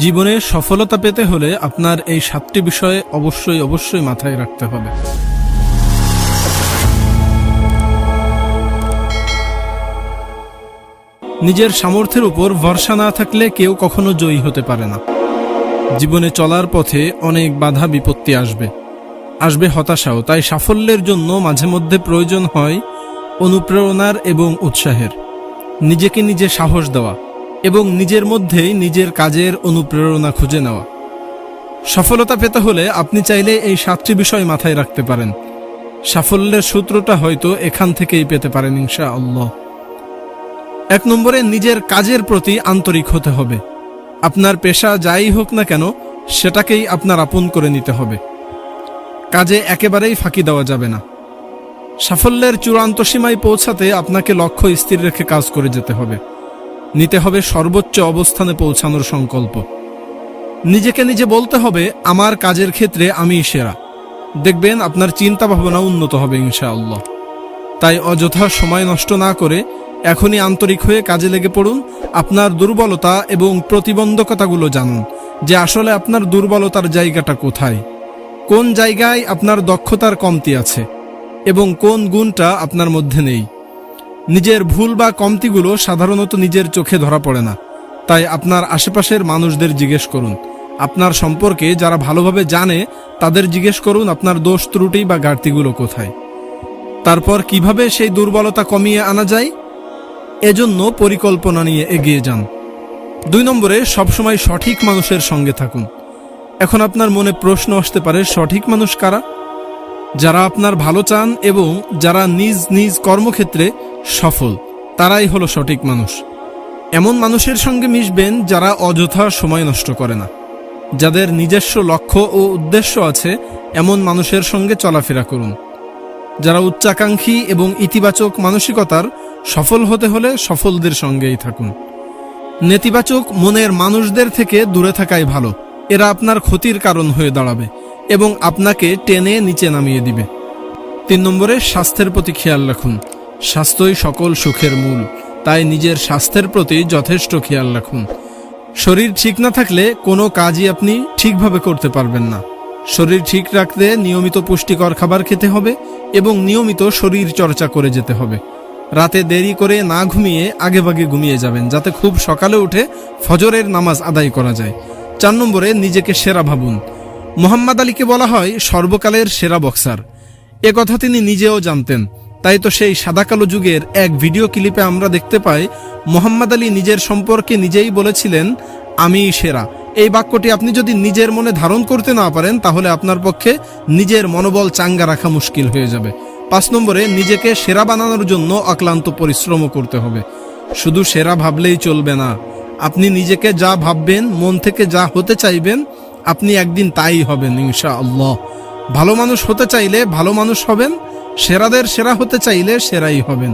জীবনে সফলতা পেতে হলে আপনার এই 7টি বিষয়ে অবশ্যই মাথায় রাখতে হবে। নিজের সামর্থ্যের উপর ভরসা না থাকলে কেউ কখনো জয়ী হতে পারে না। জীবনে চলার পথে অনেক বাধা বিপত্তি আসবে হতাশাও। তাই সাফল্যের জন্য মাঝে মধ্যে প্রয়োজন হয় অনুপ্রেরণার এবং উৎসাহের। নিজেকে নিজে সাহস দেওয়া এবং নিজের মধ্যেই নিজের কাজের অনুপ্রেরণা খুঁজে নেওয়া। সফলতা পেতে হলে আপনি চাইলে এই 7টি বিষয় মাথায় রাখতে পারেন। সাফল্যের সূত্রটা হয়তো এখান থেকেই পেতে পারেন ইনশাআল্লাহ। 1 নম্বরে, নিজের কাজের প্রতি আন্তরিক হতে হবে। আপনার পেশা যাই হোক না কেন, সেটাকেই আপনার আপন করে নিতে হবে। কাজে একেবারেই ফাঁকি দেওয়া যাবে না। সাফল্যের চূড়ান্ত সীমায় পৌঁছাতে আপনাকে লক্ষ্য স্থির রেখে কাজ করে যেতে হবে। নিতে হবে সর্বোচ্চ অবস্থানে পৌঁছানোর সংকল্প। নিজেকে নিজে বলতে হবে, আমার কাজের ক্ষেত্রে আমিই সেরা। দেখবেন আপনার চিন্তা ভাবনা উন্নত হবে ইনশাআল্লাহ। তাই অযথা সময় নষ্ট না করে এখনই আন্তরিক হয়ে কাজে লেগে পড়ুন। আপনার দুর্বলতা এবং প্রতিবন্ধকতাগুলো জানুন, যে আসলে আপনার দুর্বলতার জায়গাটা কোথায়, কোন জায়গায় আপনার দক্ষতার কমতি আছে এবং কোন গুণটা আপনার মধ্যে নেই। নিজের ভুল বা কমতিগুলো সাধারণত নিজের চোখে ধরা পড়ে না। তাই আপনার আশেপাশের মানুষদের জিজ্ঞেস করুন। আপনার সম্পর্কে যারা ভালোভাবে জানে তাদের জিজ্ঞেস করুন আপনার দোষ ত্রুটি বা ঘাটতিগুলো কোথায়। তারপর কিভাবে সেই দুর্বলতা কমিয়ে আনা যায়, এজন্য পরিকল্পনা নিয়ে এগিয়ে যান। 2 নম্বরে, সবসময় সঠিক মানুষের সঙ্গে থাকুন। এখন আপনার মনে প্রশ্ন আসতে পারে, সঠিক মানুষ কারা? যারা আপনার ভালো চান এবং যারা নিজ নিজ কর্মক্ষেত্রে সফল, তারাই হলো সঠিক মানুষ। এমন মানুষের সঙ্গে মিশবেন যারা অযথা সময় নষ্ট করে না, যাদের নিজস্ব লক্ষ্য ও উদ্দেশ্য আছে, এমন মানুষের সঙ্গে চলাফেরা করুন। যারা উচ্চাকাঙ্ক্ষী এবং ইতিবাচক মানসিকতার, সফল হতে হলে সফলদের সঙ্গেই থাকুন। নেতিবাচক মনের মানুষদের থেকে দূরে থাকাই ভালো। এরা আপনার ক্ষতির কারণ হয়ে দাঁড়াবে এবং আপনাকে টেনে নিচে নামিয়ে দিবে। 3 নম্বরে, স্বাস্থ্যের প্রতি খেয়াল রাখুন। স্বাস্থ্যই সকল সুখের মূল। তাই নিজের স্বাস্থ্যের প্রতি যথেষ্ট খেয়াল রাখুন। শরীর ঠিক না থাকলে কোনো কাজই আপনি ঠিকভাবে করতে পারবেন না। শরীর ঠিক রাখতে নিয়মিত পুষ্টিকর খাবার খেতে হবে এবং নিয়মিত শরীর চর্চা করে যেতে হবে। রাতে দেরি করে না ঘুমিয়ে আগেভাগে ঘুমিয়ে যাবেন, যাতে খুব সকালে উঠে ফজরের নামাজ আদায় করা যায়। 4 নম্বরে, নিজেকে সেরা ভাবুন। মুহাম্মদ আলীকে বলা হয় সর্বকালের সেরা বক্সার। এ কথা তিনি নিজেও জানতেন। তাই তো সেই সাদাকালো যুগের এক ভিডিও ক্লিপে আমরা দেখতে পাই মুহাম্মদ আলী নিজের সম্পর্কে নিজেই বলেছিলেন, আমিই সেরা। এই বাক্যটি আপনি যদি নিজের মনে ধারণ করতে না পারেন, তাহলে আপনার পক্ষে নিজের মনোবল চাঙ্গা রাখা মুশকিল হয়ে যাবে। 5 নম্বরে, নিজেকে সেরা বানানোর জন্য অক্লান্ত পরিশ্রমও করতে হবে। শুধু সেরা ভাবলেই চলবে না। আপনি নিজেকে যা ভাববেন, মন থেকে যা হতে চাইবেন, আপনি একদিন তাই হবেন ইনশাআল্লাহ। ভালো মানুষ হতে চাইলে ভালো মানুষ হবেন, সেরাদের সেরা হতে চাইলে সেরাই হবেন।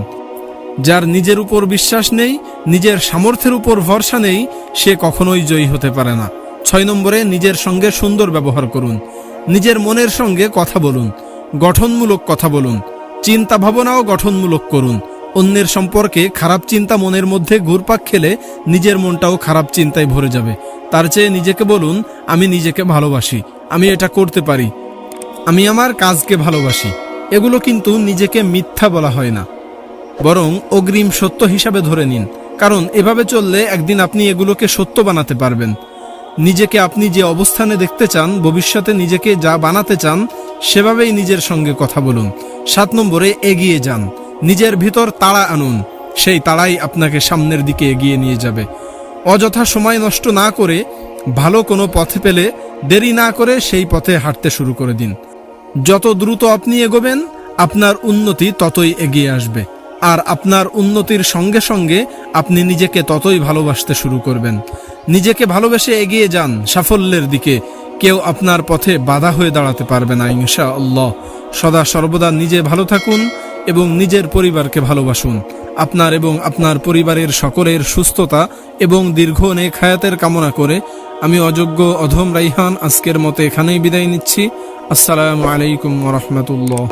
যার নিজের উপর বিশ্বাস নেই, নিজের সামর্থ্যের উপর ভরসা নেই, সে কখনোই জয়ী হতে পারে না। 6 নম্বরে, নিজের সঙ্গে সুন্দর ব্যবহার করুন। নিজের মনের সঙ্গে কথা বলুন, গঠনমূলক কথা বলুন। চিন্তা ভাবনাও গঠনমূলক করুন। অন্যের সম্পর্কে খারাপ চিন্তা মনের মধ্যে ঘুরপাক খেলে নিজের মনটাও খারাপ চিন্তায় ভরে যাবে। তার চেয়ে নিজেকে বলুন, আমি নিজেকে ভালোবাসি, আমি এটা করতে পারি, আমি আমার কাজকে ভালোবাসি। এগুলো কিন্তু নিজেকে মিথ্যা বলা হয় না, বরং অগ্রিম সত্য হিসাবে ধরে নিন। কারণ এভাবে চললে একদিন আপনি এগুলোকে সত্য বানাতে পারবেন। নিজেকে আপনি যে অবস্থানে দেখতে চান, ভবিষ্যতে নিজেকে যা বানাতে চান, সেভাবেই নিজের সঙ্গে কথা বলুন। 7 নম্বরে, এগিয়ে যান। নিজের ভিতর তাড়া আনুন। সেই তাড়াই আপনাকে সামনের দিকে এগিয়ে নিয়ে যাবে। অযথা সময় নষ্ট না করে ভালো কোনো পথে পেলে দেরি না করে সেই পথে হাঁটতে শুরু করে দিন। যত দ্রুত আপনি এগোবেন, আপনার উন্নতি ততই এগিয়ে আসবে। আর আপনার উন্নতির সঙ্গে সঙ্গে আপনি নিজেকে ততই ভালোবাসতে শুরু করবেন। নিজেকে ভালোবেসে এগিয়ে যান সাফল্যের দিকে। কেউ আপনার পথে বাধা হয়ে দাঁড়াতে পারবে না ইনশাআল্লাহ। সদা সর্বদা নিজে ভালো থাকুন এবং নিজের পরিবারকে ভালোবাসুন। আপনার এবং আপনার পরিবারের সকলের সুস্থতা এবং দীর্ঘ নেক হায়াতের কামনা করে আমি অযোগ্য অধম রাইহান আজকের মতো এখানেই বিদায় নিচ্ছি। আসসালামু আলাইকুম ওয়া রাহমাতুল্লাহ।